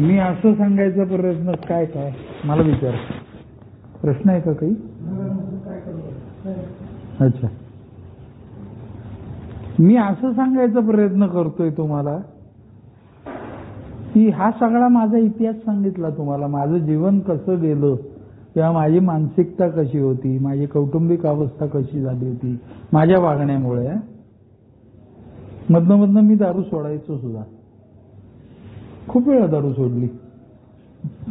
मी असं सांगायचा प्रयत्न काय काय मला विचार प्रश्न आहे का काही? अच्छा, मी असं सांगायचा प्रयत्न करतोय तुम्हाला की हा सगळा माझा इतिहास सांगितला तुम्हाला, माझं जीवन कसं गेलं किंवा माझी मानसिकता कशी होती, माझी कौटुंबिक अवस्था कशी झाली होती माझ्या वागण्यामुळे. मधनं मधनं मी दारू सोडायचो सुद्धा, खूप वेळा दारू सोडली.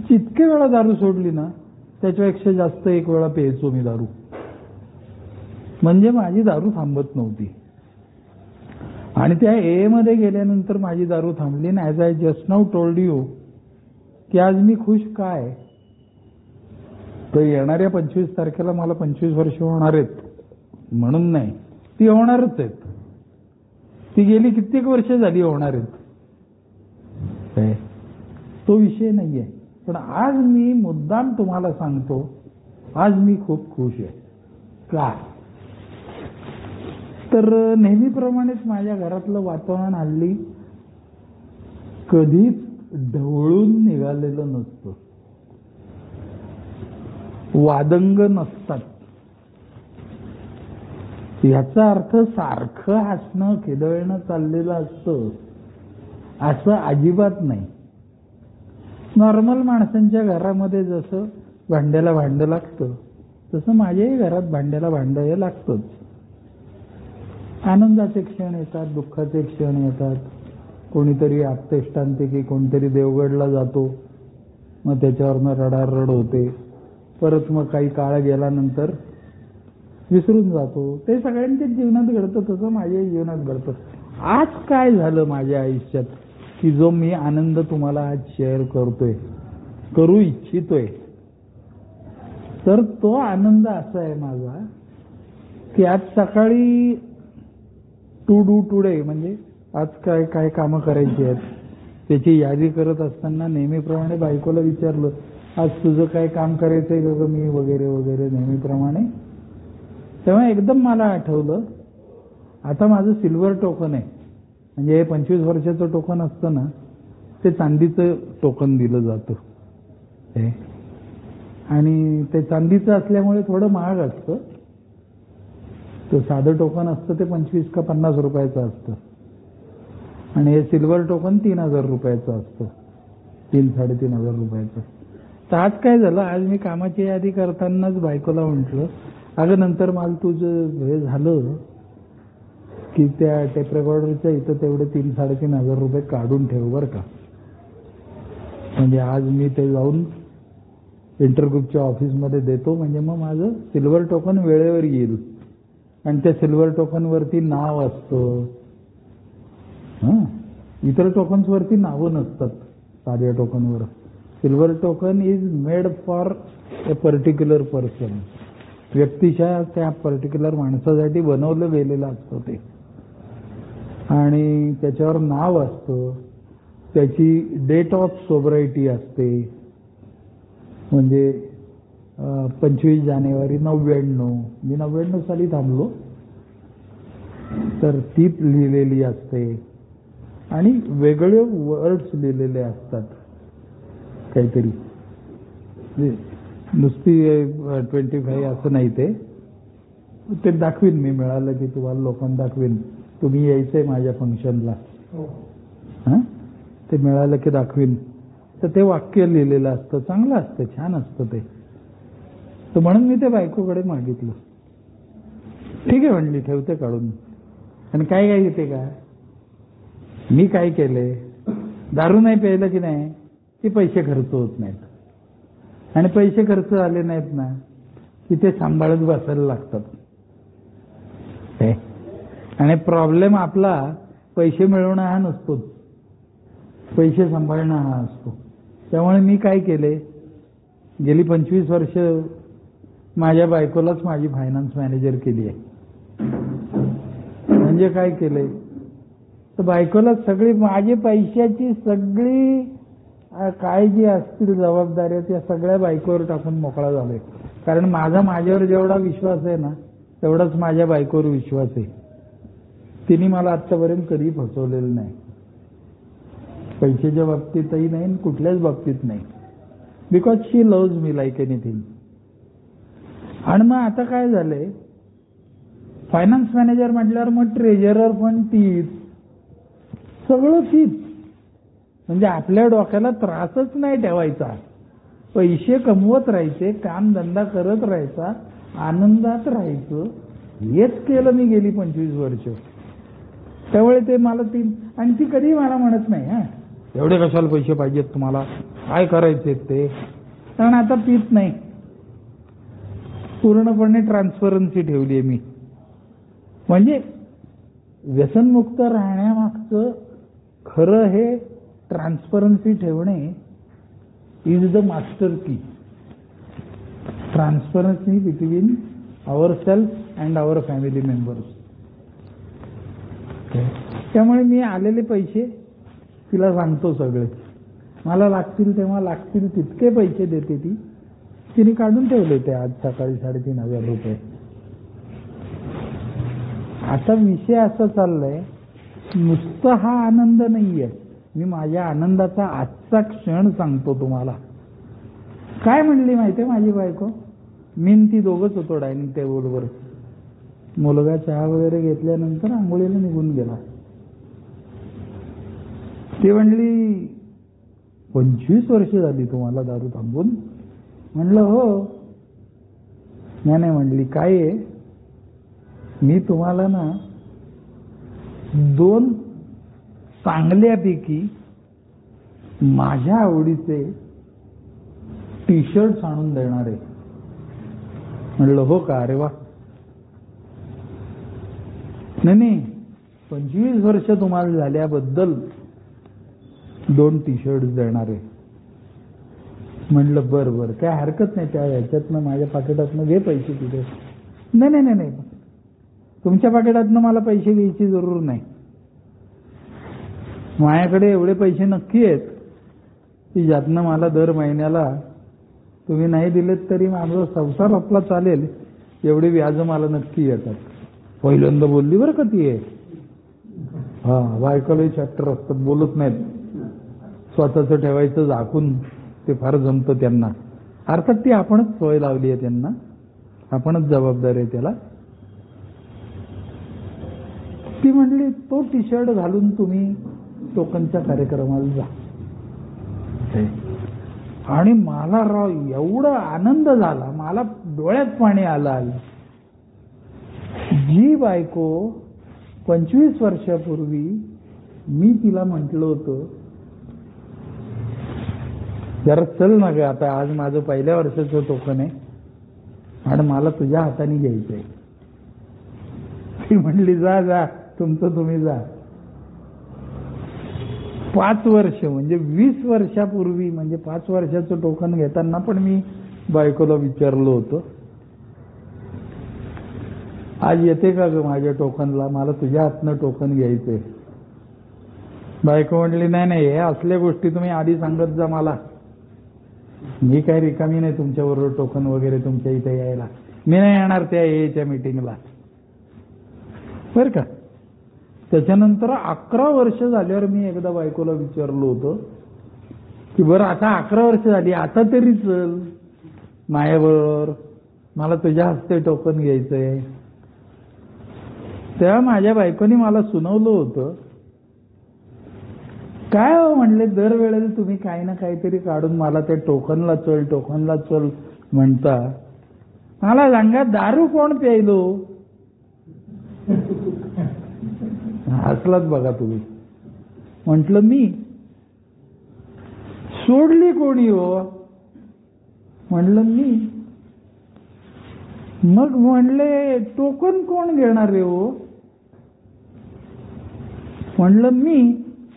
जितके वेळा दारू सोडली ना त्याच्यापेक्षा जास्त एक वेळा प्यायचो मी दारू. म्हणजे माझी दारू थांबत नव्हती. आणि त्या ए मध्ये गेल्यानंतर माझी दारू थांबली. ना as I just now told you की आज मी खुश काय, तर येणाऱ्या 25 तारखेला मला 25 वर्ष होणार आहेत म्हणून नाही, ती होणारच आहेत. ती गेली कित्येक वर्ष झाली होणार आहेत, तो विषय नाहीये. पण आज मी मुद्दाम तुम्हाला सांगतो, आज मी खूप खुश आहे. का तर नेहमीप्रमाणेच माझ्या घरातलं वातावरण हल्ली कधीच ढवळून निघालेलं नसतं, वादंग नसतात. याचा अर्थ सारखं हसणं खिदळणं चाललेलं असतं असं अजिबात नाही. नॉर्मल माणसांच्या घरामध्ये जसं भांड्याला भांडं लागतं तसं माझ्याही घरात भांड्याला भांडं हे लागतंच. आनंदाचे क्षण येतात, दुःखाचे क्षण येतात. कोणीतरी आपतेष्टांते की कोणीतरी देवगडला जातो, मग त्याच्यावरनं रडारड होते. परत मग काही काळ गेल्यानंतर विसरून जातो. ते सगळ्यांच्याच जीवनात घडतं, तसं माझ्याही जीवनात घडतं. आज काय झालं माझ्या आयुष्यात की जो मी आनंद तुम्हाला आज शेअर करतोय, करू इच्छितोय, तर तो आनंद असा आहे माझा की आज सकाळी टू डू टुडे म्हणजे आज काय काय कामं करायची आहेत त्याची यादी करत असताना नेहमीप्रमाणे बायकोला विचारलं, आज तुझं काय काम करायचंय का मी, वगैरे वगैरे नेहमीप्रमाणे. तेव्हा एकदम मला आठवलं, आता माझं सिल्वर टोकन आहे. म्हणजे हे 25 वर्षाचं टोकन असतं ना, ते चांदीचं टोकन दिलं जातं. आणि ते चांदीचं असल्यामुळे थोडं महाग असतं. तो साधं टोकन असतं ते 25 का 50 रुपयाचं असतं. आणि हे सिल्वर टोकन 3000 रुपयाचं असतं, 3-3,500 रुपयाचं. तर आज काय झालं, आज मी कामाची यादी करतानाच बायकोला म्हटलं, अगं नंतर मला तुझं हे झालं की त्या टेप रेकॉर्डरच्या इथं तेवढे 3-3,500 रुपये काढून ठेव बरं का. म्हणजे आज मी ते जाऊन इंटरग्रुपच्या ऑफिसमध्ये देतो, म्हणजे मग माझं सिल्वर टोकन वेळेवर येईल. आणि त्या सिल्वर टोकनवरती नाव असतं. इतर टोकन्सवरती नावं नसतात. साध्या टोकनवर silver token is made for a particular person. व्यक्तीच्या त्या पर्टिक्युलर माणसासाठी बनवलं गेलेलं असतं ते. आणि त्याच्यावर नाव असतं, त्याची डेट ऑफ सोबरायटी असते. म्हणजे 25 जानेवारी 99, मी 99 साली थांबलो, तर ती लिहिलेली असते. आणि वेगळे वर्ड्स लिहिलेले असतात काहीतरी, नुसती 25 असं नाही. ते दाखवीन मी, मिळालं की तुम्हाला लोकांना दाखवीन. तुम्ही यायचंय माझ्या फंक्शनला, ते मिळालं की दाखवीन. तर ते वाक्य लिहिलेलं असतं, चांगलं असतं, छान असतं ते. तर म्हणून मी ते बायकोकडे मागितलं. ठीक आहे म्हणली, ठेवते काढून. आणि काय काय येते का, मी काय केले, दारू नाही प्यायलं की नाही की पैसे खर्च होत नाहीत. आणि पैसे खर्च झाले नाहीत ना की ते सांभाळत बसायला लागतात. आणि प्रॉब्लेम आपला पैसे मिळवणं हा नसतोच, पैसे सांभाळणं हा असतो. त्यामुळे मी काय केले, गेली 25 वर्ष माझ्या बायकोलाच माझी फायनान्स मॅनेजर केली आहे. म्हणजे काय केले, तर बायकोला सगळी माझी पैशाची सगळी काय जी असतील जबाबदाऱ्या त्या सगळ्या बायकोवर टाकून मोकळा झालोय. कारण माझ्यावर जेवढा विश्वास आहे ना तेवढाच माझ्या बायकोवर विश्वास आहे. तिने मला आतापर्यंत कधी फसवलेलं नाही. पैशाच्या बाबतीतही नाही आणि कुठल्याच बाबतीत नाही. Because she loves me like anything. आणि मग आता काय झालंय, फायनान्स मॅनेजर म्हटल्यावर मग ट्रेजरर पण तीच, सगळं तीच. म्हणजे आपल्या डोक्याला त्रासच नाही ठेवायचा, पैसे कमवत राहायचे, काम धंदा करत राहायचा, आनंदात राहायचं. हेच केलं मी गेली 25 वर्ष. त्यामुळे ते मला ती, आणि ती कधी मला म्हणत नाही हा एवढे कशाला पैसे पाहिजेत तुम्हाला, काय करायचे ते. कारण आता पीत नाही, पूर्णपणे ट्रान्सपरन्सी ठेवली आहे मी. म्हणजे व्यसनमुक्त राहण्यामागचं खरं हे ट्रान्सपरन्सी ठेवणे is the master key. Transparency between our self and our family members. त्यामुळे मी आलेले पैसे तिला सांगतो सगळे, मला लागतील तेव्हा लागतील तितके पैसे देते ती. तिने काढून ठेवले ते आज सकाळी 3,500 रुपये. आता विषय असा चाललाय, नुसतं हा आनंद नाहीये, मी माझ्या आनंदाचा आजचा क्षण सांगतो तुम्हाला. काय म्हणली माहितीये माझी बायको, मी ती दोघंच होतो डायनिंग टेबलवर. मुलगा चहा वगैरे घेतल्यानंतर आंघोळीला निघून गेला. ती म्हणली 25 वर्ष झाली तुम्हाला दारू थांबून? म्हणलं हो. नाही म्हणली, काय आहे, मी तुम्हाला ना 2 चांगल्यापैकी माझ्या आवडीचे टी शर्ट आणून देणार आहे. म्हणलं हो का, अरे वा. नाही 25 वर्ष तुम्हाला झाल्याबद्दल 2 टी शर्ट देणार आहे. म्हणलं बरं काय हरकत नाही, त्या ह्याच्यातनं माझ्या पाकिटातनं घे पैसे तिथे. नाही तुमच्या पाकिटातनं मला पैसे घ्यायची जरूर नाही. माझ्याकडे एवढे पैसे नक्की आहेत की ज्यातनं मला दर महिन्याला तुम्ही नाही दिलेत तरी माझा संसार आपला चालेल एवढे व्याज मला नक्की येतात. पहिल्यांदा बोलली बरं का ती आहे. हा, बायकोला चॅप्टर असतात, बोलत नाहीत, स्वतःच ठेवायचं झाकून, ते फार जमतं त्यांना. अर्थात ती आपणच सवय लावली आहे त्यांना, आपणच जबाबदार आहे त्याला. ती म्हणली तो टी शर्ट घालून तुम्ही टोकनच्या कार्यक्रमाला जा. आणि मला राव एवढा आनंद झाला, मला डोळ्यात पाणी आलं. जी बायको 25 वर्षापूर्वी मी तिला म्हटलं होतं जरा चल ना ग, आता आज माझं पहिल्या वर्षाचं टोकन आहे आणि मला तुझ्या हाताने घ्यायचंय. ती म्हणली जा तुमचं तुम्ही जा. 5 वर्ष म्हणजे 20 वर्षापूर्वी, म्हणजे 5 वर्षाचं टोकन घेताना पण मी बायकोला विचारलं होतं, आज येते का ग माझ्या टोकनला, मला तुझ्या हातनं टोकन घ्यायचंय. बायको म्हणली नाही हे असल्या गोष्टी तुम्ही आधी सांगत जा मला, मी काय रिकामी नाही तुमच्याबरोबर टोकन वगैरे तुमच्या इथे यायला, मी नाही येणार त्या एच्या मीटिंगला, बरं का. त्याच्यानंतर 11 वर्ष झाल्यावर मी एकदा बायकोला विचारलं होतं की बरं आता 11 वर्ष झाली, आता तरी चल माझ्याबरोबर, मला तुझ्या हस्ते टोकन घ्यायचंय. तेव्हा माझ्या बायकोनी मला सुनावलं होतं, काय हो म्हणले, दरवेळेला तुम्ही काही ना काहीतरी काढून मला ते टोकनला चल म्हणता, मला सांगा दारू कोण प्यायलो. हसलात बघा तुम्ही. म्हटलं मी. सोडली कोणी हो. म्हणलं मी. मग म्हणले टोकन कोण घेणार आहे हो. म्हणलं मी.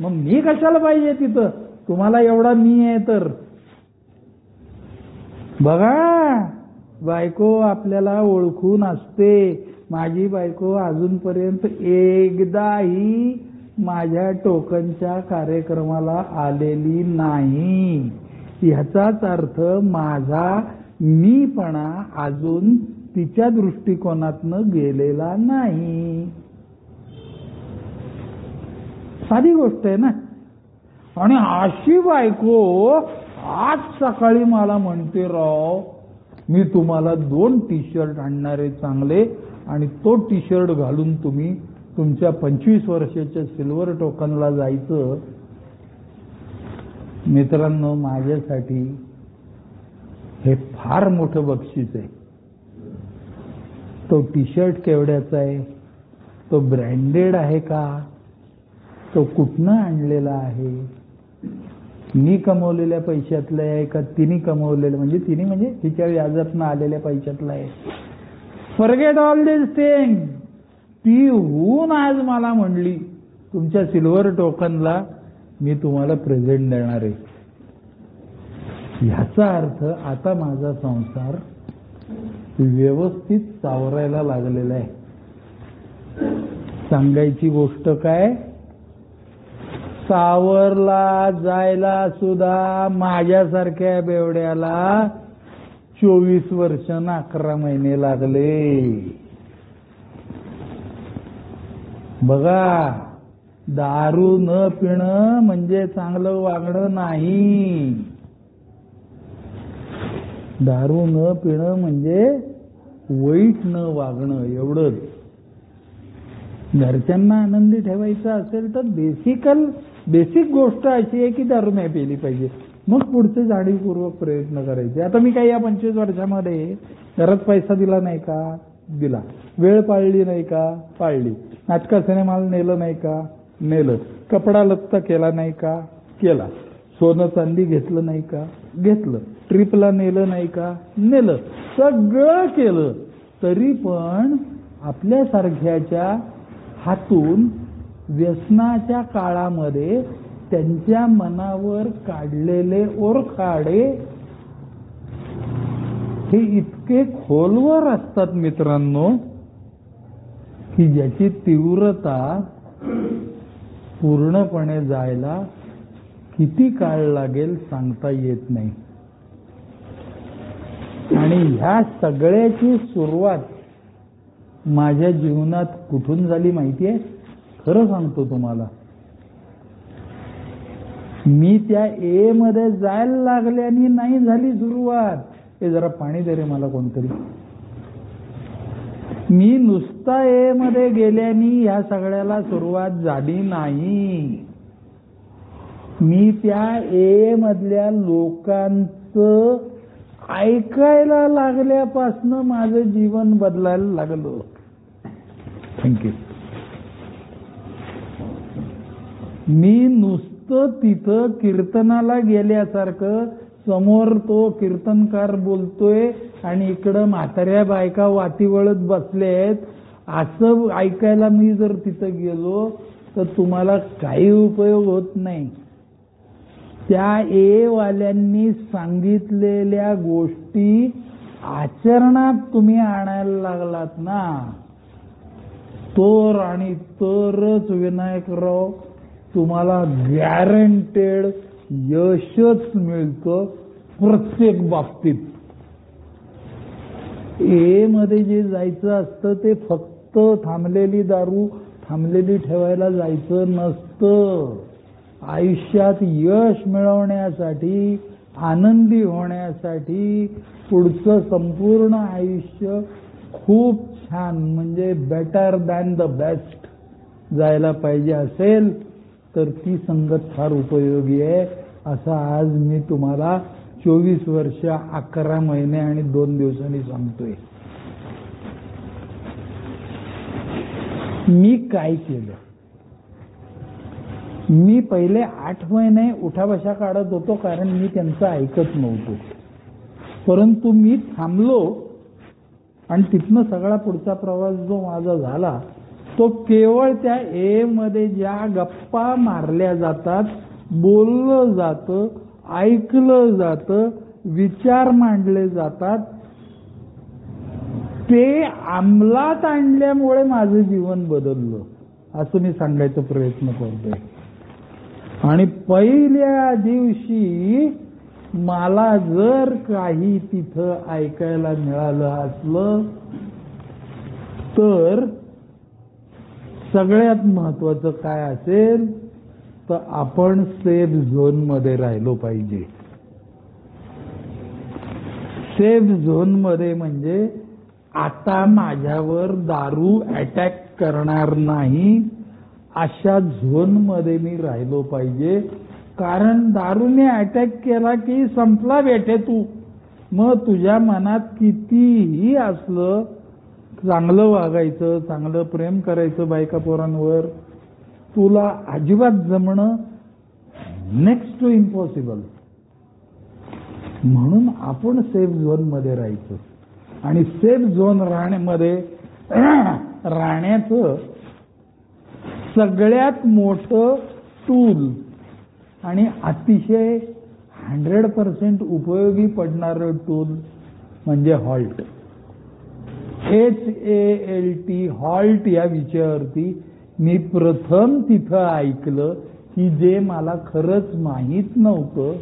मग मी कशाला पाहिजे तिथं, तुम्हाला एवढा मी आहे तर. बघा बायको आपल्याला ओळखून असते. माझी बायको अजूनपर्यंत एकदाही माझ्या टोकनच्या कार्यक्रमाला आलेली नाही. ह्याचाच अर्थ माझा मीपणा अजून तिच्या दृष्टिकोनातनं गेलेला नाही. साधी गोष्ट आहे ना. आणि अशी बायको आज सकाळी मला म्हणते, राव मी तुम्हाला 2 टी-शर्ट आणणारे चांगले, आणि तो टी-शर्ट घालून तुम्ही तुमच्या 25 वर्षाच्या सिल्वर टोकनला जायचं. मित्रांनो, माझ्यासाठी हे फार मोठं बक्षीस आहे. तो टी-शर्ट केवढ्याचा आहे, तो ब्रँडेड आहे का, तो कुठनं आणलेला आहे, मी कमवलेल्या पैशातला आहे का तिने कमवलेलं, म्हणजे तिने म्हणजे तिच्या व्याजातनं आलेल्या पैशातला आहे. फॉरगेट ऑल दिस थिंग. ती होऊन आज मला म्हणली, तुमच्या सिल्वर टोकनला मी तुम्हाला प्रेझेंट देणार आहे. ह्याचा अर्थ आता माझा संसार व्यवस्थित सावरायला लागलेला आहे. सांगायची गोष्ट काय, सावरला जायला सुद्धा माझ्यासारख्या बेवड्याला 24 वर्ष न 11 महिने लागले. बघा, दारू न पिणं म्हणजे चांगलं वागणं नाही. दारू न पिणं म्हणजे वाईट न वागणं एवढंच. घरच्यांना आनंदी ठेवायचं असेल तर बेसिक गोष्ट अशी आहे की दारू नाही पिली पाहिजे. मग पुढचे जाणीवपूर्वक प्रयत्न करायचे. आता मी काही या 25 वर्षामध्ये घरात पैसा दिला नाही का, दिला. वेळ पाळली नाही का, पाळली. नाटका सिनेमाला नेलं नाही का, नेलं. कपडा लत्ता केला नाही का, केला. सोनं चांदी घेतलं नाही का, घेतलं. ट्रिपला नेलं नाही का, नेलं. सगळं केलं. तरी पण आपल्यासारख्याच्या हातून व्यसनाच्या काळामध्ये त्यांच्या मनावर काढलेले ओरखाडे हे इतके खोलवर असतात मित्रांनो, की ज्याची तीव्रता पूर्णपणे जायला किती काळ लागेल सांगता येत नाही. आणि ह्या सगळ्याची सुरुवात माझ्या जीवनात कुठून झाली माहितीये? खरं सांगतो तुम्हाला, मी त्या ए मध्ये जायला लागल्याने नाही झाली सुरुवात. हे जरा पाणी दे रे मला कोणतरी. मी नुसता ए मध्ये गेल्याने ह्या सगळ्याला सुरुवात झाली नाही. मी त्या ए मधल्या लोकांचं ऐकायला लागल्यापासनं माझं जीवन बदलायला लागलं. थँक्यू. मी नुसतं तिथं कीर्तनाला गेल्यासारखं समोर तो कीर्तनकार बोलतोय आणि इकडं म्हाताऱ्या बायका वाती वळत बसलेत असं ऐकायला मी जर तिथं गेलो तर तुम्हाला काही उपयोग होत नाही. त्या ए वाल्यांनी सांगितलेल्या गोष्टी आचरणात तुम्ही आणायला लागलात ना, तर आणि तरच विनायकराव तुम्हाला गॅरंटेड यशच मिळतं प्रत्येक बाबतीत. ए मध्ये जे जायचं असतं ते फक्त थांबलेली दारू थांबलेली ठेवायला जायचं नसतं. आयुष्यात यश मिळवण्यासाठी, आनंदी होण्यासाठी, पुढचं संपूर्ण आयुष्य खूप छान म्हणजे बेटर दॅन द बेस्ट जायला पाहिजे असेल तर ती संगत फार उपयोगी आहे, असं आज मी तुम्हाला 24 वर्ष 11 महिने आणि 2 दिवसांनी सांगतोय. मी काय केलं? मी पहिले 8 महिने उठाबशा काढत होतो कारण मी त्यांचं ऐकत नव्हतो. परंतु मी थांबलो आणि तिथनं सगळा पुढचा प्रवास जो माझा झाला तो केवळ त्या ए मध्ये ज्या गप्पा मारल्या जातात, बोललं जातं, ऐकलं जातं, विचार मांडले जातात, ते अंमलात आणल्यामुळे माझं जीवन बदललं असं मी सांगायचा प्रयत्न करतोय. आणि पहिल्या दिवशी मला जर काही तिथं ऐकायला मिळालं असलं तर सगळ्यात महत्वाचं काय असेल तर आपण सेफ झोन मध्ये राहिलो पाहिजे. सेफ झोन मध्ये म्हणजे आता माझ्यावर दारू अटॅक करणार नाही अशा झोन मध्ये मी राहिलो पाहिजे. कारण दारूने अटॅक केला की संपला बेटे तू. मग तुझ्या मनात कितीही असलं, चांगलं वागायचं, चांगलं प्रेम करायचं बायका पोरांवर, तुला अजिबात जमणं नेक्स्ट टू इम्पॉसिबल. म्हणून आपण सेफ झोन मध्ये राहायचं. आणि सेफ झोन राहण्यामध्ये राहण्याचं सगळ्यात मोठं टूल आणि अतिशय 100% उपयोगी पडणारं टूल म्हणजे हॉल्ट. HALT, हॉल्ट या विषयावरती मी प्रथम तिथं ऐकलं की जे मला खरंच माहीत नव्हतं,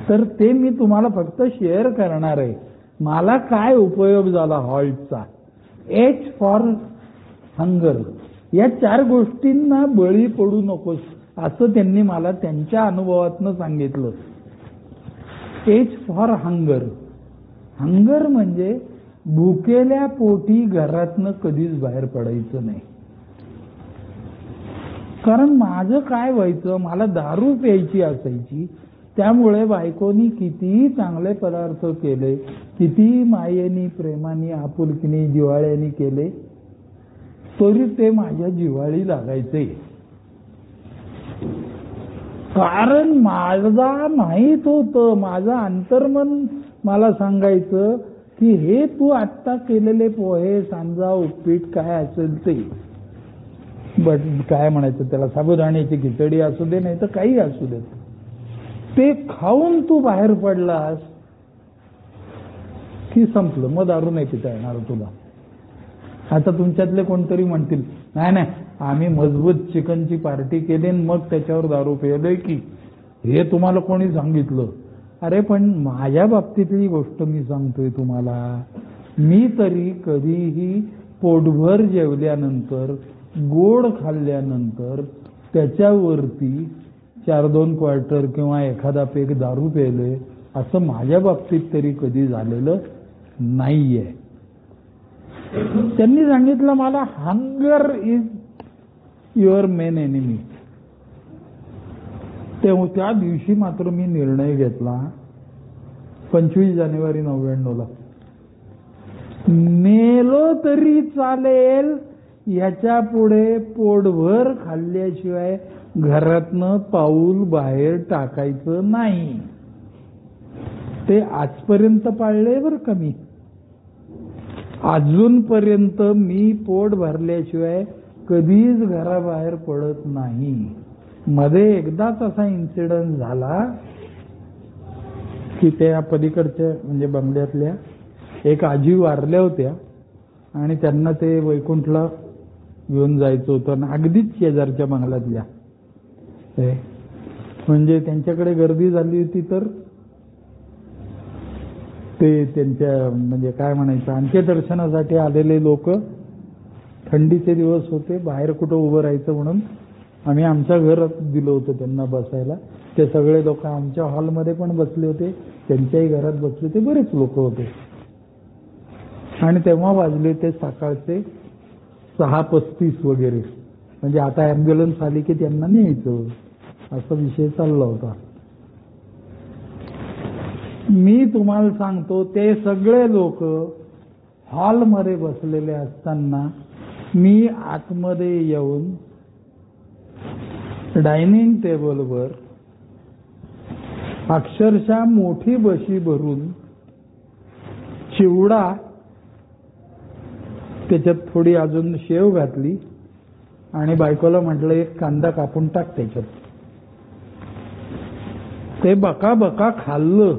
तर ते मी तुम्हाला फक्त शेअर करणार आहे. मला काय उपयोग झाला हॉल्टचा. H for hunger. या 4 गोष्टींना बळी पडू नकोस असं त्यांनी मला त्यांच्या अनुभवातनं सांगितलं. H for hunger. हंगर म्हणजे भुकेल्या पोटी घरातनं कधीच बाहेर पडायचं नाही. कारण माझं काय व्हायचं, मला दारू प्यायची असायची. त्यामुळे बायकोनी कितीही चांगले पदार्थ केले, कितीही मायेनी, प्रेमानी, आपुलकीनी, जिव्हाळ्यानी केले, तरी ते माझ्या जिव्हाळी लागायचे. कारण माझा माहीत होतं, माझं अंतर्मन मला सांगायचं की हे तू आत्ता केलेले पोहे, सांजा, उपीट काय असेल ते, बट काय म्हणायचं त्याला, साबुदाण्याची खिचडी असू दे नाही तर काही असू देत, ते खाऊन तू बाहेर पडलास की संपलं. मग दारू नाही पिता येणार तुला. आता तुमच्यातले कोणतरी म्हणतील, नाही नाही आम्ही मजबूत चिकनची पार्टी केली मग त्याच्यावर दारू पिलोय की, हे तुम्हाला कोणी सांगितलं? अरे पण माझ्या बाबतीतली गोष्ट मी सांगतोय तुम्हाला. मी तरी कधीही पोटभर जेवल्यानंतर, गोड खाल्ल्यानंतर त्याच्यावरती 4-2 क्वार्टर किंवा एखादा पेग दारू प्यायलोय असं माझ्या बाबतीत तरी कधी झालेलं नाहीये. त्यांनी सांगितलं मला, hunger is your main enemy. त्या दिवशी मात्र मी निर्णय घेतला 25 जानेवारी 99ला, मेलो तरी चालेल, याच्या पुढे पोटभर खाल्ल्याशिवाय घरातनं पाऊल बाहेर टाकायचं नाही. ते आजपर्यंत पाळले बरं का मी. अजूनपर्यंत मी पोट भरल्याशिवाय कधीच घराबाहेर पडत नाही. मध्ये एकदाच असा इन्सिडेंट झाला की त्या पलीकडच्या म्हणजे बंगल्यातल्या एक आजी वारल्या होत्या आणि त्यांना ते वैकुंठला घेऊन जायचं होतं आणि अगदीच शेजारच्या बंगल्यातल्या, म्हणजे त्यांच्याकडे गर्दी झाली होती. तर ते त्यांच्या म्हणजे काय म्हणायचं, अंत्यदर्शनासाठी आलेले लोक, थंडीचे दिवस होते, बाहेर कुठं उभं राहायचं म्हणून आम्ही आमच्या घरात दिलं होतं त्यांना बसायला. ते सगळे लोक आमच्या हॉलमध्ये पण बसले होते, त्यांच्याही घरात बसले होते, बरेच लोक होते. आणि तेव्हा वाजले ते सकाळचे 6:35 वगैरे, म्हणजे आता ॲम्ब्युलन्स आली की त्यांना न्यायचं, असा विषय चालला होता. मी तुम्हाला सांगतो, ते सगळे लोक हॉलमध्ये बसलेले असताना मी आतमध्ये येऊन डायनिंग टेबलवर अक्षरशः मोठी बशी भरून चिवडा, त्याच्यात थोडी अजून शेव घातली आणि बायकोला म्हटलं एक कांदा कापून टाक त्याच्यात. ते बका बका खाल्लं,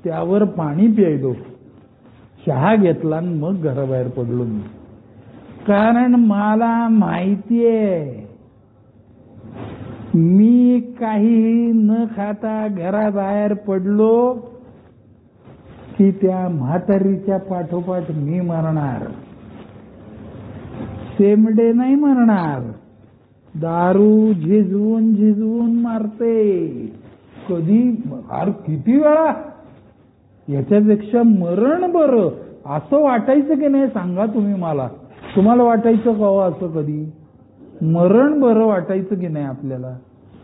त्यावर पाणी प्यायलो, चहा घेतला आणि मग घराबाहेर पडलो मी. कारण मला माहितीये मी काही न खाता घराबाहेर पडलो की त्या म्हातारीच्या पाठोपाठ मी मरणार. सेम डे नाही मरणार, दारू झिजवून झिजवून मारते. कधी किती वेळा याच्यापेक्षा मरण बरं असं वाटायचं की नाही सांगा तुम्ही मला. तुम्हाला वाटायचं का असं कधी? मरण बरं वाटायचं की नाही आपल्याला?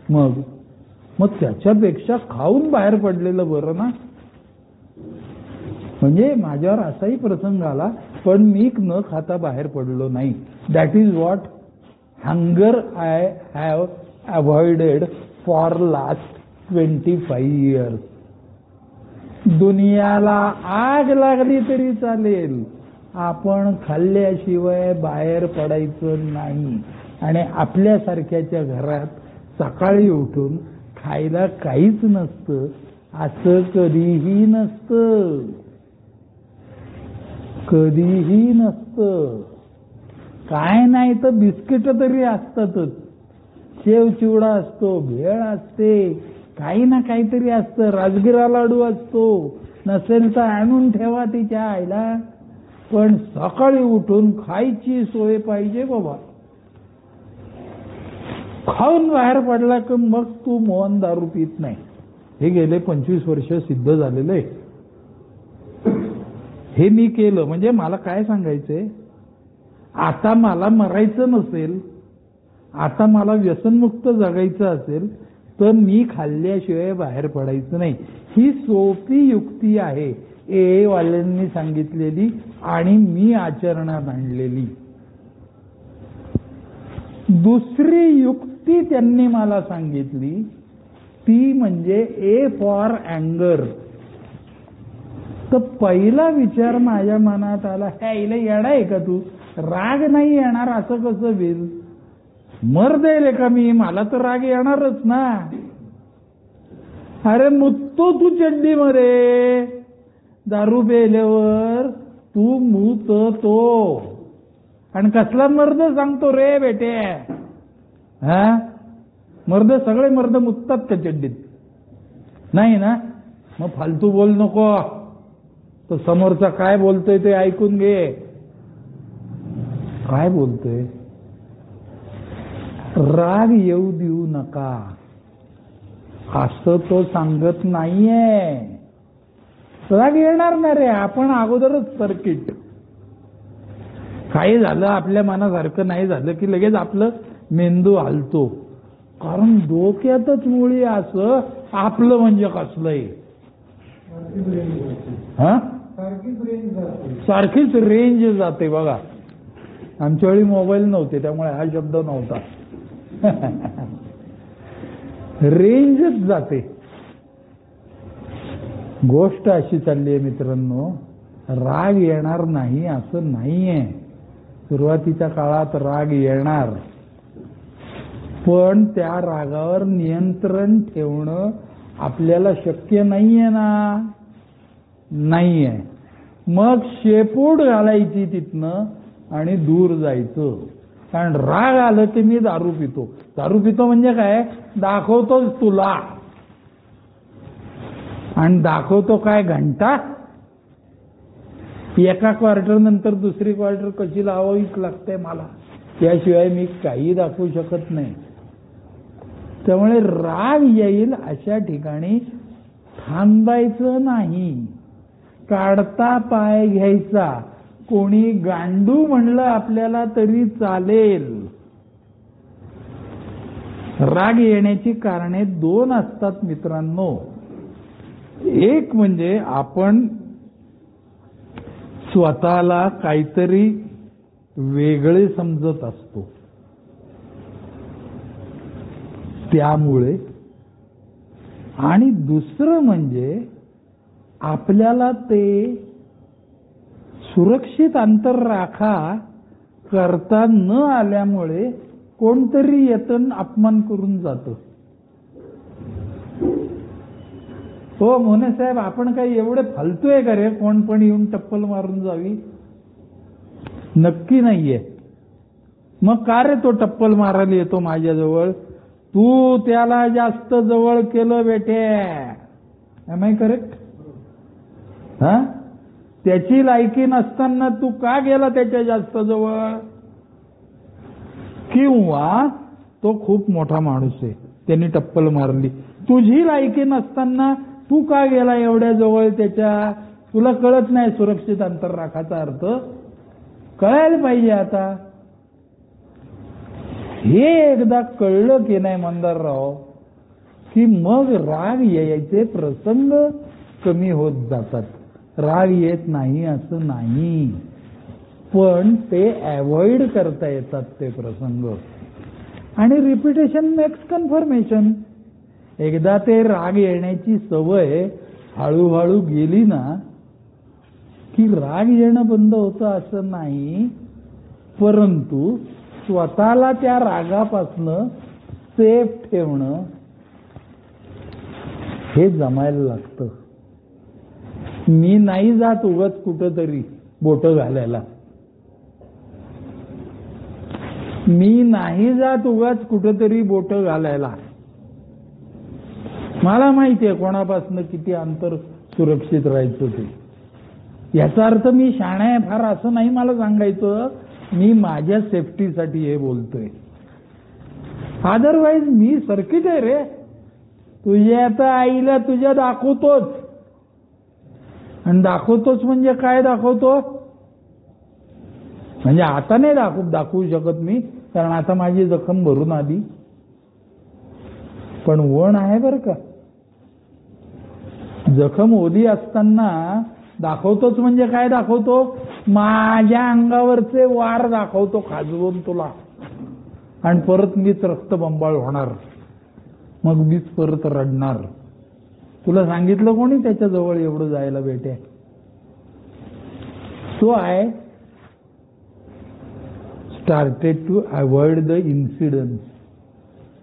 मग त्याच्यापेक्षा खाऊन बाहेर पडलेलं बरं ना. म्हणजे माझ्यावर असाही प्रसंग आला पण मी न खाता बाहेर पडलो नाही. That is what hunger I have avoided for last 25 years. दुनियाला आग लागली तरी चालेल, आपण खाल्ल्याशिवाय बाहेर पडायचं नाही. आणि आपल्यासारख्याच्या घरात सकाळी उठून खायला काहीच नसतं असं कधीही नसतं. कधीही नसतं. काय नाही तर बिस्किट तरी असतातच, शेव चिवडा असतो, भेळ असते, काही ना काहीतरी असतं, राजगिरा लाडू असतो, नसेल तर आणून ठेवा तिच्या आईला. पण सकाळी उठून खायची सोय पाहिजे बाबा. खाऊन बाहेर पडला की मग तू मोहन दारू पित नाही. हे गेले 25 वर्ष सिद्ध झालेलं आहे. हे मी केलं. म्हणजे मला काय सांगायचंय, आता मला मरायचं नसेल, आता मला व्यसनमुक्त जगायचं असेल तर मी खाल्ल्याशिवाय बाहेर पडायचं नाही. ही सोपी युक्ती आहे ए वाल्यांनी सांगितलेली आणि मी आचरणात आणलेली. दुसरी युक्ती त्यांनी मला सांगितली ती म्हणजे ए फॉर अँगर. तर पहिला विचार माझ्या मनात आला, ह्याला येडा आहे का तू? राग नाही येणार असं कसं होईल? मर जाईल का मी? मला तर राग येणारच ना. अरे मुततो तू चड्डीमध्ये, दारू पेल्यावर तू मुततो. आणि कसला मर्द सांगतो रे बेटे? हा, मर्द सगळे मर्द मुततात का चड्डीत? नाही ना. मग फालतू बोल नको. तो समोरचा काय बोलतोय ते ऐकून घे. काय बोलतोय? राग येऊ देऊ नका असं तो सांगत नाहीये. राग येणार नाही रे, आपण अगोदरच सर्किट. काही झालं आपल्या मनासारखं नाही झालं की लगेच आपलं मेंदू हलतो. कारण डोक्यातच मुळी असं आपलं म्हणजे कसलंय. हा, सारखीच रेंज जाते बघा. आमच्या वेळी मोबाईल नव्हते त्यामुळे हा शब्द नव्हता. रेंजच जाते. गोष्ट अशी चालली आहे मित्रांनो, राग येणार नाही असं नाहीये. सुरुवातीच्या काळात राग येणार, पण त्या रागावर नियंत्रण ठेवणं आपल्याला शक्य नाहीये ना. नाहीये. मग शेपूट घालायची तिथनं आणि दूर जायचं. कारण राग आलं की मी दारू पितो. दारू पितो म्हणजे काय? दाखवतोच तुला. आणि दाखवतो काय? घंटा. एका क्वार्टर नंतर दुसरी क्वार्टर कशी लावावीच लागते मला, त्याशिवाय मी काही दाखवू शकत नाही. त्यामुळे राग येईल अशा ठिकाणी थांबायचं नाही, काढता पाय घ्यायचा. कोणी गांडू म्हणलं आपल्याला तरी चालेल. राग येण्याची कारणे 2 असतात मित्रांनो. एक म्हणजे आपण स्वतःला काहीतरी वेगळे समजत असतो त्यामुळे, आणि दुसरं म्हणजे आपल्याला ते सुरक्षित अंतर राखा करता न आल्यामुळे कोणतरी येतं अपमान करून जातं. हो मोने साहेब, आपण काही एवढे फालतूय का रे कोण पण येऊन टप्पल मारून जावी? नक्की नाहीये. मग का रे तो टप्पल मारायला येतो माझ्याजवळ? तू त्याला जास्त जवळ केलं बेटे. Am I correct? हा, त्याची लायकी नसताना तू का गेला त्याच्या जास्त जवळ? किंवा तो खूप मोठा माणूस आहे, त्यांनी टप्पल मारली. तुझी लायकी नसताना तू का गेला एवढ्या जवळ त्याच्या? तुला कळत नाही सुरक्षित अंतर राखायचा अर्थ? कळायला पाहिजे आता. हे एकदा कळलं की नाही मंदारराव, की मग राग यायचे प्रसंग कमी होत जातात. राग येत नाही असं नाही, पण ते अवॉइड करता येतात ते प्रसंग. आणि रिपिटेशन मेक्स कन्फर्मेशन. एकदा ते राग येण्याची सवय हळूहळू गेली ना, की राग येणं बंद होतं असं नाही, परंतु स्वतःला त्या रागापासनं सेफ ठेवणं हे जमायला लागतं. मी नाही जात उगाच कुठंतरी बोटं घालायला. मी नाही जात उगाच कुठंतरी बोटं घालायला. मला माहितीये कोणापासनं किती अंतर सुरक्षित राहायचं ते. याचा अर्थ मी शाणा आहे फार असं नाही मला सांगायचं. मी माझ्या सेफ्टीसाठी हे बोलतोय. अदरवाईज मी सर्किट आहे रे. तुझ्या आता आईला तुझ्या दाखवतोच. आणि दाखवतोच म्हणजे काय दाखवतो? म्हणजे आता नाही दाखवू शकत मी, कारण आता माझी जखम भरून आली. पण वण आहे बरं का. जखम ओली असताना दाखवतोच म्हणजे काय दाखवतो? माझ्या अंगावरचे वार दाखवतो खाजवून तुला. आणि परत मीच रक्तबंबाळ होणार. मग मीच परत रडणार. तुला सांगितलं कोणी त्याच्याजवळ एवढं जायला बेटे? So I started to avoid the incidents.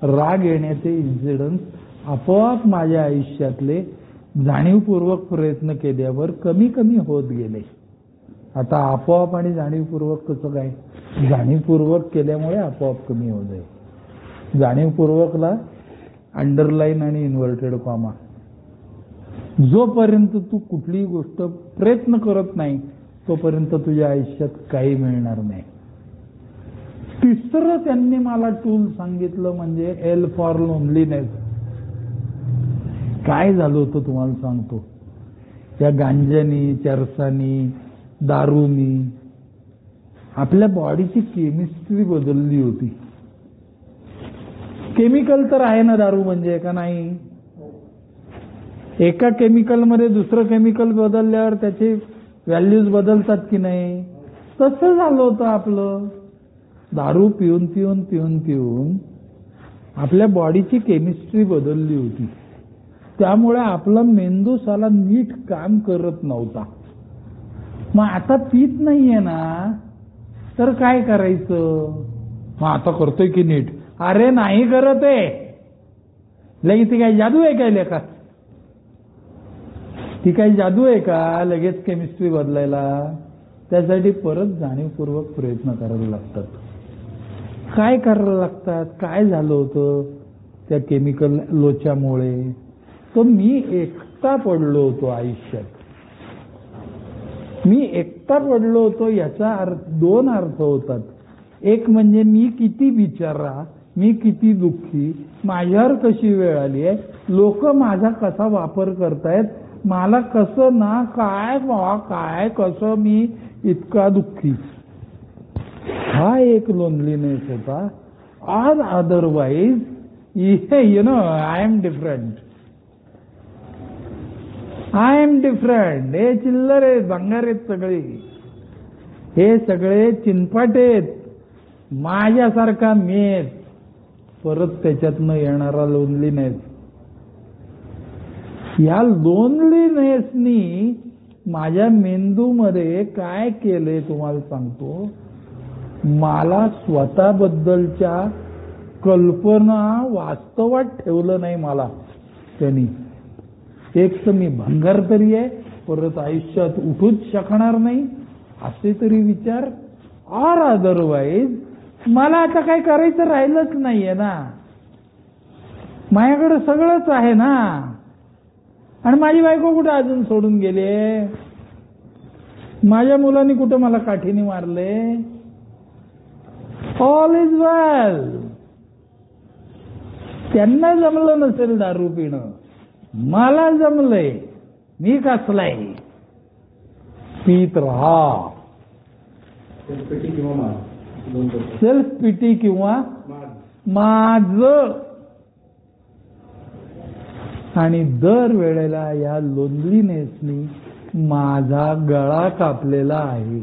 राग येण्याचे इन्सिडन्स आपोआप माझ्या आयुष्यातले जाणीवपूर्वक प्रयत्न केल्यावर कमी कमी होत गेले. आता आपोआप आणि जाणीवपूर्वक कसं काय? जाणीवपूर्वक केल्यामुळे आपोआप कमी होत आहे. जाणीवपूर्वकला अंडरलाईन आणि इन्व्हर्टेड कॉमा. जोपर्यंत तू कुठलीही गोष्ट प्रयत्न करत नाही तोपर्यंत तुझ्या आयुष्यात काही मिळणार नाही. तिसरं त्यांनी मला टूल सांगितलं म्हणजे एल फॉर लोनलीनेस. काय झालं होतं तुम्हाला सांगतो. त्या गांजानी, चरसानी, दारूनी आपल्या बॉडीची केमिस्ट्री बदलली होती. केमिकल तर आहे ना दारू म्हणजे, का नाही? एका केमिकलमध्ये दुसरं केमिकल बदलल्यावर त्याचे व्हॅल्यूज बदलतात की नाही? तसं झालं होतं आपलं. दारू पिऊन पिऊन पिऊन पिऊन आपल्या बॉडीची केमिस्ट्री बदलली होती. त्यामुळे आपला मेंदू साला नीट काम करत नव्हता. मग आता पीत नाहीये ना, तर काय करायचं? मग आता करतोय की नीट? अरे नाही करत आहे. लगेच ती काही जादू आहे काय लेखा? ती काही जादू आहे का लगेच केमिस्ट्री बदलायला? त्यासाठी परत जाणीवपूर्वक प्रयत्न करावे लागतात. काय करायला लागतात? काय झालं होतं त्या केमिकल लोच्यामुळे? तो मी एकटा पडलो होतो आयुष्यात. मी एकटा पडलो होतो याचा दोन अर्थ होतात. एक म्हणजे मी किती बिचारा, मी किती दुःखी, माझ्यावर कशी वेळ आली आहे, लोक माझा कसा वापर करतायत, मला कसं ना काय काय कसं मी इतका दुःखी. हा एक लोनलीनेस होता. Or otherwise I am different. I am different. हे चिल्लर आहेत, भंगार आहेत सगळे. हे सगळे चिनपाट आहेत. माझ्यासारखा मेद. परत त्याच्यातनं येणारा लोनलीनेस. या लोनलीनेसनी माझ्या मेंदूमध्ये काय केलंय तुम्हाला सांगतो. मला स्वतःबद्दलच्या कल्पना वास्तवात ठेवलं नाही मला त्यांनी. एक तर मी भंगार तरी आहे, परत आयुष्यात उठूच शकणार नाही असे तरी विचार. ऑर अदरवाईज मला आता काय करायचं राहिलंच नाहीये ना. माझ्याकडे सगळंच आहे ना. आणि माझी बायको कुठे अजून सोडून गेले? माझ्या मुलांनी कुठं मला काठीने मारले? ऑल इज वेल. त्यांना जमलं नसेल दारू पिणं, मला जमलंय, मी कसलाय, पीत राहा. सेल्फ पिटी किंवा माझं. आणि दर वेळेला या लोनलीनेसनी माझा गळा कापलेला आहे.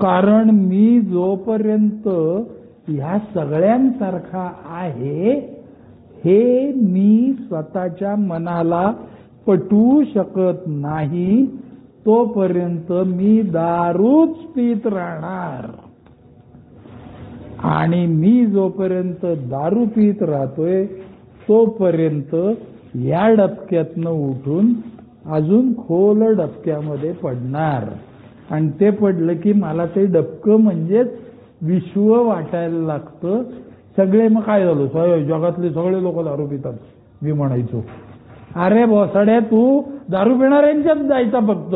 कारण मी जोपर्यंत ह्या सगळ्यांसारखा आहे हे मी स्वतःच्या मनाला पटवू शकत नाही, तोपर्यंत मी दारूच पीत राहणार. आणि मी जोपर्यंत दारू पीत राहतोय तोपर्यंत या डबक्यातनं उठून अजून खोल डबक्यामध्ये पडणार. आणि ते पडलं की मला ते डबकं म्हणजेच विश्व वाटायला लागतं. सगळे मग काय झालं, जगातले सगळे लोक दारू पितात. मी म्हणायचो, अरे बॉसाड्या, तू दारू पिणाऱ्यांच्याच जायचा फक्त,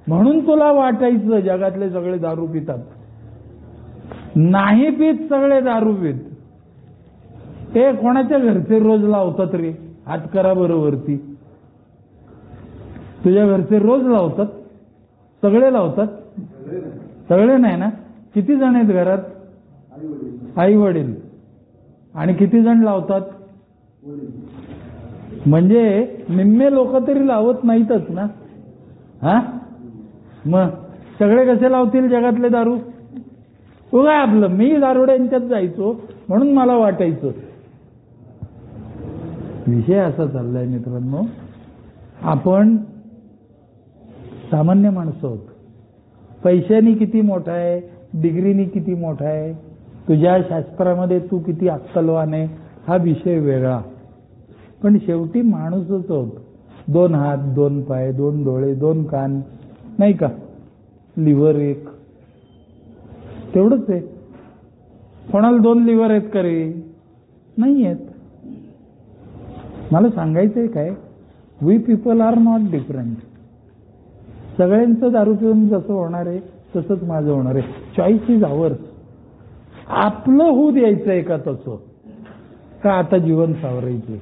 म्हणून तुला वाटायचं जगातले सगळे दारू पितात. नाही पित सगळे दारू पित. ते कोणाच्या घरचे रोज लावतात रे? हात करा बरोबरती. तुझ्या घरचे रोज लावतात? सगळे लावतात? सगळे नाही ना. किती जण आहेत घरात? आई वडील. आणि किती जण लावतात? म्हणजे निम्मे लोक तरी लावत नाहीतच ना. हा, मग सगळे कसे लावतील जगातले दारू? तू काय आपलं, मी दारुड्यांच्यात जायचो म्हणून मला वाटायचं. विषय असा चाललाय मित्रांनो, आपण सामान्य माणसं आहोत. पैशानी किती मोठा आहे, डिग्रीनी किती मोठा आहे, तुझ्या शास्त्रामध्ये तू किती अक्कलवान आहे, हा विषय वेगळा. पण शेवटी माणूसच आहोत. 2 हात, 2 पाय, 2 डोळे, 2 कान, नाही का, लिव्हर एक, तेवढंच आहे. कोणाला 2 लिव्हर आहेत का रे? नाही आहेत. मला सांगायचंय काय, we people are not different. सगळ्यांचं दारू पिऊन जसं होणार आहे तसंच माझं होणार आहे. Choice is ours. आपलं होऊ द्यायचंय का तसं, का आता जीवन सावरायचंय?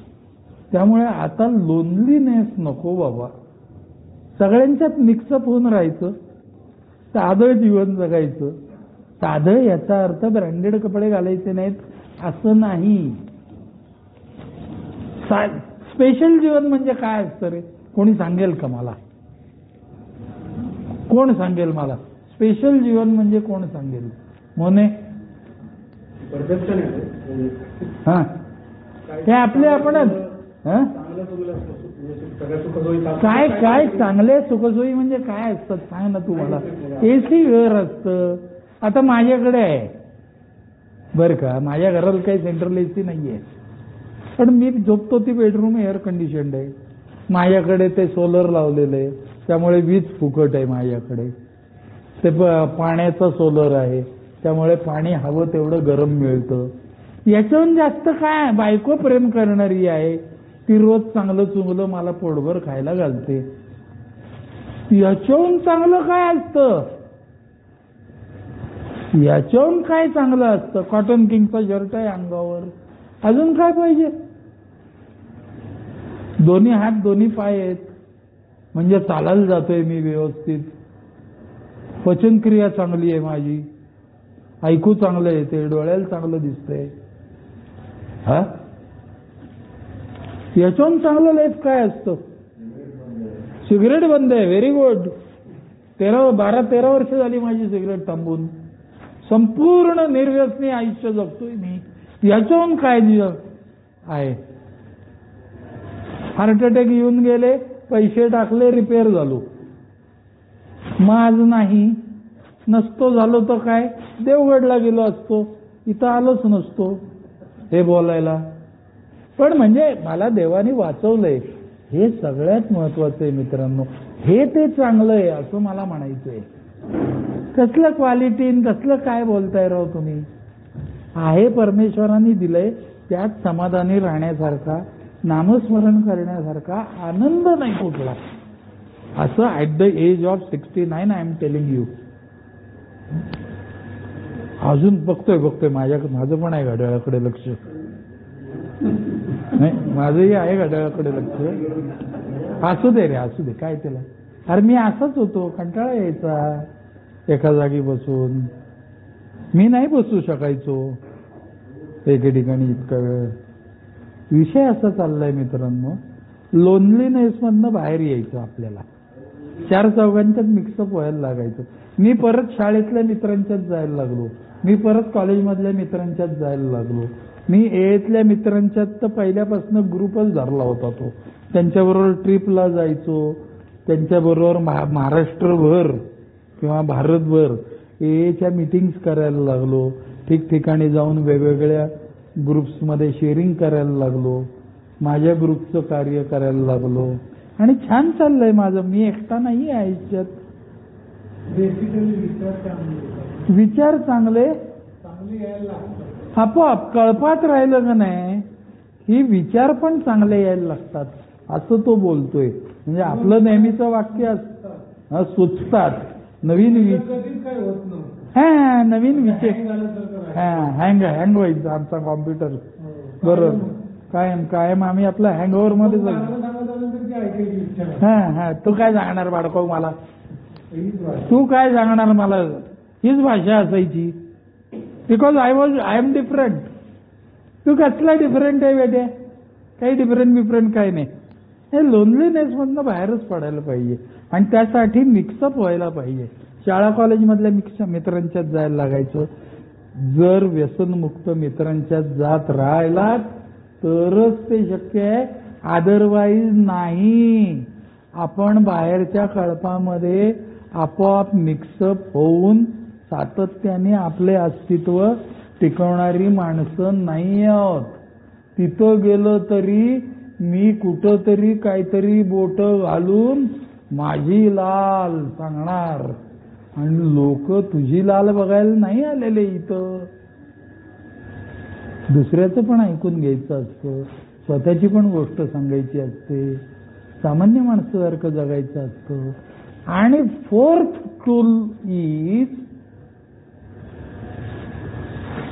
त्यामुळे आता लोनलीनेस नको बाबा. सगळ्यांच्यात मिक्सअप होऊन राहायचं, साधं जीवन जगायचं. साधं याचा अर्थ ब्रँडेड कपडे घालायचे नाहीत असं नाही. स्पेशल जीवन म्हणजे काय असतं रे? कोणी सांगेल का मला? कोण सांगेल मला स्पेशल जीवन म्हणजे? कोण सांगेल? मोने? हा, हे आपले आपणच. काय काय चांगले सुखसोयी म्हणजे काय असतात सांग ना तू मला. एसी घर असतं. आता माझ्याकडे आहे बरं का, माझ्या घरात काही सेंट्रल एसी नाहीये, पण मी झोपतो ती बेडरूम एअर कंडिशन्ड आहे. माझ्याकडे ते सोलर लावलेलं आहे, त्यामुळे वीज फुकट आहे. माझ्याकडे ते पाण्याचा सोलर आहे, त्यामुळे पाणी हवं तेवढं गरम मिळतं. याच्याहून जास्त काय? बायको प्रेम करणारी आहे, ती रोज चांगलं चुंगलं मला पोटभर खायला घालते. याच्याहून चांगलं काय असतं? याच्याहून काय चांगलं असतं? कॉटन किंगचा शर्ट आहे अंगावर, अजून काय पाहिजे? 2 हात 2 पाय आहेत, म्हणजे चालायला जातोय मी व्यवस्थित, पचनक्रिया चांगली आहे माझी, ऐकू चांगलं येते, डोळ्याला चांगलं दिसतंय. हा, याच्याहून चांगलं लाईफ काय असतं? सिगरेट बंद आहे. Very good. 12-13 वर्ष झाली माझी सिगरेट थांबून. संपूर्ण निर्व्यसनी आयुष्य जगतोय मी. याच्याहून काय आहे? हार्ट अटॅक येऊन गेले, पैसे टाकले, रिपेअर झालो. माझ नाही. नसतो झालो तर काय, देवगडला गेलो असतो, इथं आलोच नसतो हे बोलायला. पण म्हणजे मला देवाने वाचवलंय, हे सगळ्यात महत्वाचं आहे मित्रांनो. हे ते चांगलं आहे असं मला म्हणायचंय. कसलं क्वालिटी, कसलं काय बोलताय राव तुम्ही? आहे परमेश्वरांनी दिलंय, त्यात समाधानी राहण्यासारखा, नामस्मरण करण्यासारखा आनंद नाही कुठला. असं at the age of 69 I am telling you. अजून बघतोय माझं पण आहे घड्याळाकडे लक्ष. नाही, माझंही आहे घड्याळाकडे लक्ष. असू दे रे, असू दे, काय त्याला. अरे मी असाच होतो, कंटाळा यायचा एका जागी बसून. मी नाही बसू शकायचो एके ठिकाणी इतका वेळ. विषय असा चाललाय मित्रांनो, लोनलीनेस मधनं बाहेर यायचं आपल्याला. चार चौघांच्यात मिक्सअप व्हायला लागायचं. मी परत शाळेतल्या मित्रांच्यात जायला लागलो, मी परत कॉलेजमधल्या मित्रांच्यात जायला लागलो. मी एतल्या मित्रांच्यात तर पहिल्यापासून ग्रुपच धरला होता तो. त्यांच्याबरोबर ट्रिपला जायचो, त्यांच्याबरोबर महाराष्ट्रभर किंवा भारतभर एच्या मीटिंग्स करायला लागलो. ठिकठिकाणी जाऊन वेगवेगळ्या ग्रुप्समध्ये शेअरिंग करायला लागलो, माझ्या ग्रुपचं कार्य करायला लागलो आणि छान चाललंय माझं. मी एकटा नाही आहे आयुष्यात. विचार चांगले आपोआप कळपात राहिलं का नाही, ही विचार पण चांगले यायला लागतात असं तो बोलतोय. म्हणजे आपलं नेहमीचं वाक्य असतं, सुचतात नवीन नवीन विचार. हँग व्हायचं आमचा कॉम्प्युटर. बरोबर, कायम आम्ही आपल्या हँगओव्हर मध्ये जाऊ. तू काय सांगणार बाळको मला, तू काय सांगणार मला, हीच भाषा असायची. Because I am different. तू कसला डिफरंट आहे बेटे, काही डिफरंट काय नाही. हे लोनलीनेस मधनं बाहेरच पडायला पाहिजे आणि त्यासाठी मिक्सअप व्हायला पाहिजे. शाळा कॉलेजमधल्या मित्रांच्यात जायला लागायचं. जर व्यसनमुक्त मित्रांच्यात जात राहिलात तरच ते शक्य आहे, अदरवाईज नाही. आपण बाहेरच्या कळपामध्ये आपोआप मिक्सअप होऊन सातत्याने आपले अस्तित्व टिकवणारी माणसं नाही आहोत. तिथं गेलं तरी मी कुठंतरी काहीतरी बोट घालून माझी लाल सांगणार आणि लोक तुझी लाल बघायला नाही आलेले इथं. दुसऱ्याचं पण ऐकून घ्यायचं असतं, स्वतःची पण गोष्ट सांगायची असते, सामान्य माणसासारखं जगायचं असतं. आणि fourth tool is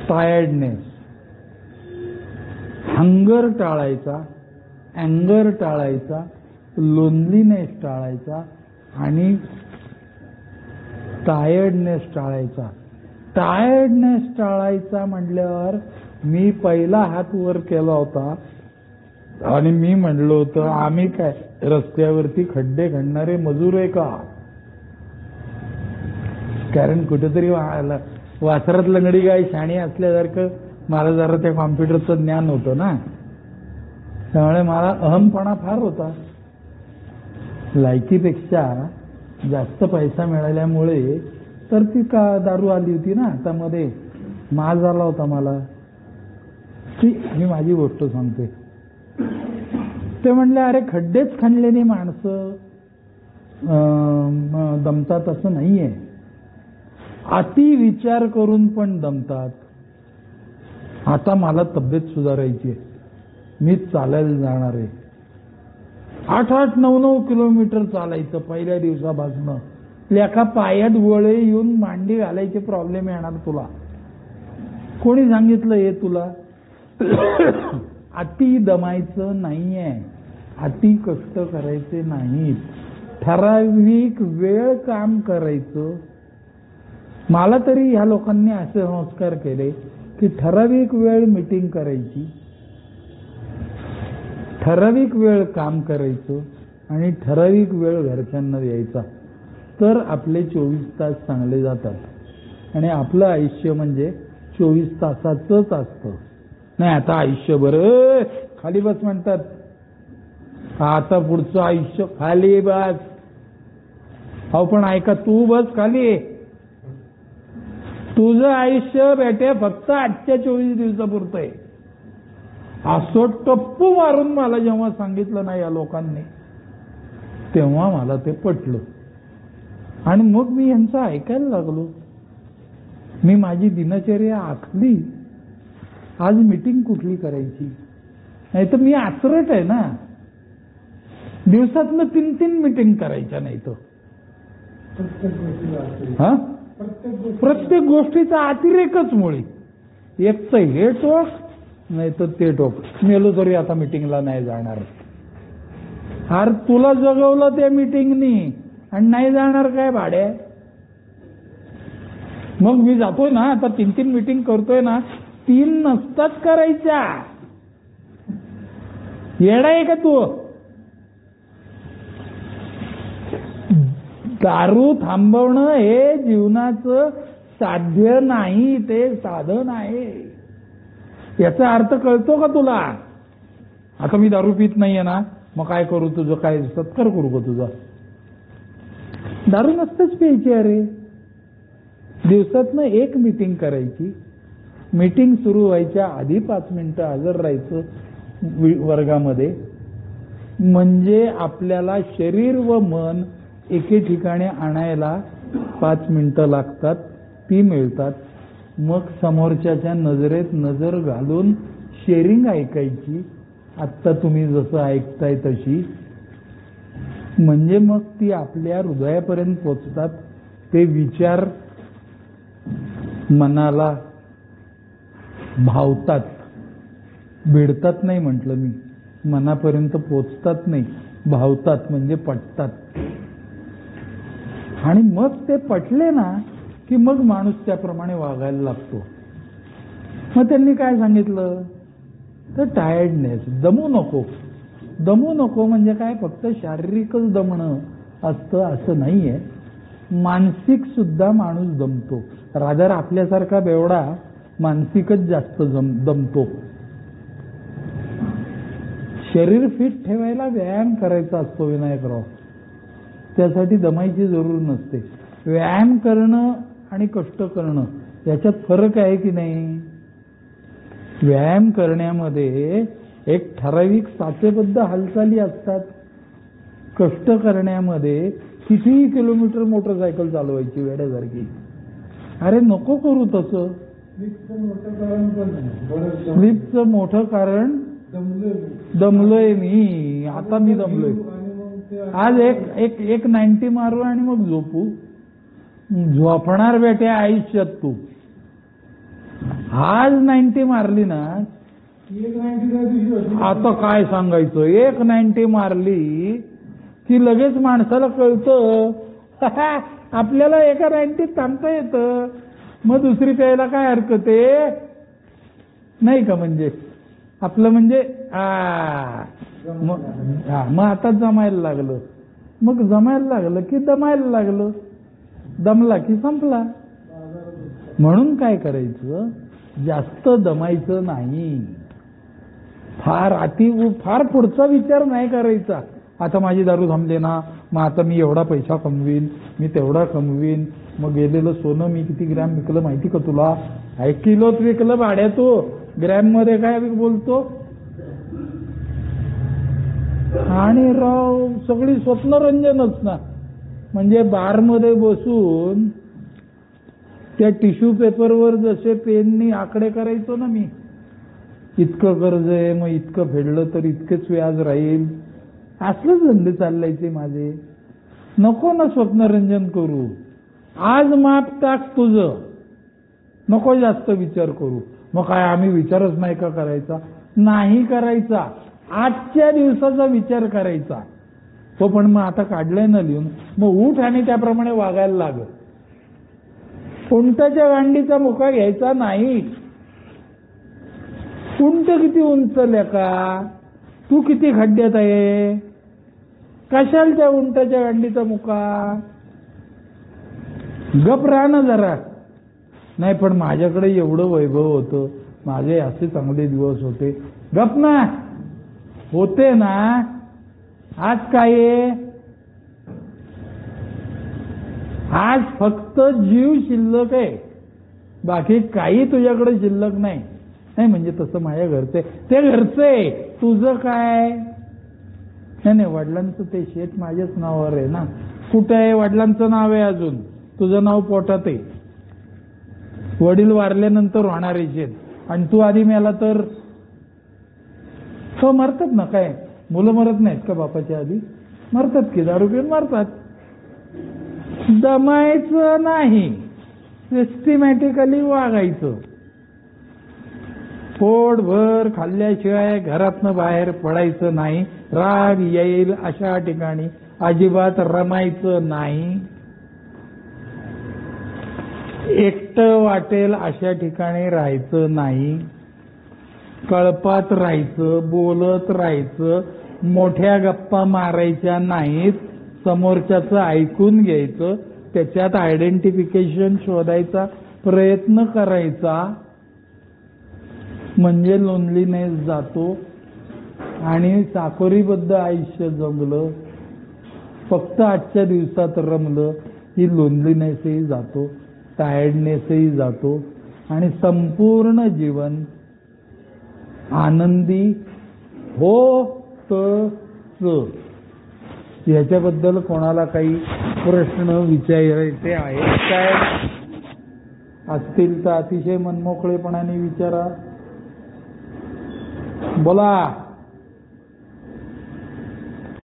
tiredness. Hunger टाळायचा, अँगर टाळायचा, लोनलीनेस टाळायचा आणि टायर्डनेस टाळायचा. टायर्डनेस टाळायचा म्हटल्यावर मी पहिला हात वर केला होता आणि मी म्हणलो होतं आम्ही काय रस्त्यावरती खड्डे खणणारे मजूर आहे का. कारण कुठेतरी वासरात लंगडी गाय शाणी असल्यासारखं मला जरा त्या कॉम्प्युटरचं ज्ञान होतं ना, त्यामुळे मला अहमपणा फार होता. लायकीपेक्षा जास्त पैसा मिळाल्यामुळे तर ती का दारू आली होती ना हातामध्ये, माज झाला होता मला. मी माझी गोष्ट सांगते. ते म्हणले अरे खड्डेच खणलेली माणसं दमतात असं नाहीये, अति विचार करून पण दमतात. आता मला तब्येत सुधारायची आहे, मी चालायला जाणार आहे. 8-8, 9-9 किलोमीटर चालायचं पहिल्या दिवसापासून. लेखा पायात गोळे येऊन मांडी घालायचे प्रॉब्लेम येणार तुला. कोणी सांगितलं हे तुला. अति दमायचं नाहीये, अति कष्ट करायचे नाहीत, ठराविक वेळ काम करायचं. मला तरी ह्या लोकांनी असे संस्कार केले की ठराविक वेळ मीटिंग करायची, ठराविक वेळ काम करायचं आणि ठराविक वेळ घरच्यांना द्यायचा, तर आपले 24 तास चांगले जातात. आणि आपलं आयुष्य म्हणजे 24 तासाचंच असतं. नाही आता आयुष्यभर खाली बस म्हणतात, आता पुढचं आयुष्य खाली बस. हो पण ऐका, तू बस खाली. तुझं आयुष्य बेटे फक्त आजच्या 24 दिवसापुरतं आहे. असं टप्पू मारून मला जेव्हा सांगितलं ना या लोकांनी, तेव्हा मला ते पटलं आणि मग मी यांचं ऐकायला लागलो. मी माझी दिनचर्या आखली. आज मीटिंग कुठली करायची, नाही तर मी आचरट आहे ना. दिवसातनं 3-3 मीटिंग करायच्या नाही तर. प्रत्येक गोष्टीचा अतिरेकच मुळी. एक तर हे टोक नाही तर ते टोक. मेलो तरी आता मिटिंगला नाही जाणार. अरे तुला जगवलं त्या मिटिंगनी आणि नाही जाणार काय भाड्या? मग मी जातोय ना आता 3-3 मीटिंग करतोय ना, 3 नसतात करायच्या. येडा आहे का तू? दारू थांबवणं हे जीवनाचं साध्य नाही, ते साधन आहे. याचा अर्थ कळतो का तुला? आता मी दारू पित नाहीये ना, मग काय करू? तुझं काय सत्कार करू का तुझा? दारू नसतंच प्यायची. अरे दिवसातनं 1 मीटिंग करायची. मीटिंग सुरू व्हायच्या आधी 5 मिनिटं हजर राहायचं वर्गामध्ये. म्हणजे आपल्याला शरीर व मन एके ठिकाणी आणायला 5 मिनिटं लागतात, ती मिळतात. मग समोरच्याच्या नजरेत नजर घालून शेअरिंग ऐकायची, आत्ता तुम्ही जसं ऐकताय तशी. म्हणजे मग ती आपल्या हृदयापर्यंत पोचतात. ते विचार मनाला भावतात, भिडतात नाही म्हटलं मी, मनापर्यंत पोचतात नाही, भावतात म्हणजे पटतात. आणि मग ते पटले ना की मग माणूस त्याप्रमाणे वागायला लागतो. मग त्यांनी काय सांगितलं तर टायर्डनेस, दमू नको. दमू नको म्हणजे काय, फक्त शारीरिकच दमणं असतं असं नाहीये, मानसिक सुद्धा माणूस दमतो. रादर आपल्यासारखा बेवडा मानसिकच जास्त दमतो. शरीर फिट ठेवायला व्यायाम करायचा असतो विनायकराव, त्यासाठी दमायची जरूर नसते. व्यायाम करणं आणि कष्ट करणं याच्यात फरक आहे की नाही? व्यायाम करण्यामध्ये एक ठराविक साचेबद्ध हालचाली असतात. कष्ट करण्यामध्ये कितीही किलोमीटर मोटरसायकल चालवायची वेड्यासारखी. अरे नको करू तसं. स्लिपचं मोठं कारण दमलोय मी. आता मी दमलोय. आज एक 90 मारू आणि मग झोपू. झोपणार बेटे आयुष्यात तू. आज 90 मारली ना, आता काय सांगायचं. 90 मारली की लगेच माणसाला कळतं आपल्याला 90 थांबता येतं, मग दुसरी प्यायला काय हरकत आहे नाही का? म्हणजे आपलं म्हणजे मग आता जमायला लागलं. मग जमायला लागलं की दमायला लागलं. दमला की संपला. म्हणून काय करायचं, जास्त दमायचं नाही. फार पुढचा विचार नाही करायचा. आता माझी दारू थांबले ना, मग आता मी एवढा पैसा कमवीन, मी तेवढा कमवीन. मग गेलेलं सोनं मी किती ग्रॅम विकलं माहिती का तुला? 1 किलोच विकलं भाड्या. तू ग्रॅम मध्ये काय बोलतो? आणि राव सगळी स्वप्नरंजनच ना. म्हणजे बारमध्ये बसून त्या टिश्यू पेपरवर जसे पेननी आकडे करायचो ना मी, इतकं कर्ज आहे मग इतकं फेडलं तर इतकेच व्याज राहील, असलेच धंदे चाललायचे माझे. नको ना स्वप्नरंजन करू. आज माप टाक तुझं, नको जास्त विचार करू. मग काय आम्ही विचारच नाही का करायचा? नाही करायचा. आजच्या दिवसाचा विचार करायचा. तो पण मग आता काढलाय ना लिहून, मग उठ आणि त्याप्रमाणे वागायला लाग. उंटाच्या गांडीचा मुका घ्यायचा नाही. उंट किती उंचल्या का? तू किती खड्ड्यात आहे? कशाला त्या उंटाच्या गांडीचा मुका? गप राहा ना जरा. नाही पण माझ्याकडे एवढं वैभव होतं, माझे असे चांगले दिवस होते. गप ना. होते ना. आज काय आहे? आज फक्त जीव शिल्लक आहे, बाकी काही तुझ्याकडे शिल्लक नाही. नाही म्हणजे तसं माझ्या घरचे ते घरचे, तुझं काय? नाही वडिलांचं ते शेत माझ्याच नावावर आहे ना. कुठे आहे? वडिलांचं नाव आहे अजून, तुझं नाव पोटात आहे. वडील वारल्यानंतर होणारे शेत, आणि तू आधी मेला तर तो मरतात ना. काय मुलं मरत नाहीत का बापाच्या आधी? मरतात की, दारू पिऊन मरतात. दमायचं नाही, सिस्टमॅटिकली वागायचं. पोटभर खाल्ल्याशिवाय घरातनं बाहेर पडायचं नाही. राग येईल अशा ठिकाणी अजिबात रमायचं नाही. एकटं वाटेल अशा ठिकाणी राहायचं नाही. कळपात राहायचं, बोलत राहायचं, मोठ्या गप्पा मारायच्या नाहीत. समोरच्याचं ऐकून घ्यायचं, त्याच्यात आयडेंटिफिकेशन शोधायचा प्रयत्न करायचा, म्हणजे लोनलीनेस जातो. आणि चाकोरीबद्ध आयुष्य जगलं, फक्त आजच्या दिवसात रमलं की लोनलीनेसही जातो, टायर्डनेसही जातो आणि संपूर्ण जीवन आनंदी होतच. याच्याबद्दल कोणाला काही प्रश्न विचारायचे आहेत काय असतील तर अतिशय मनमोकळेपणाने विचारा. बोला.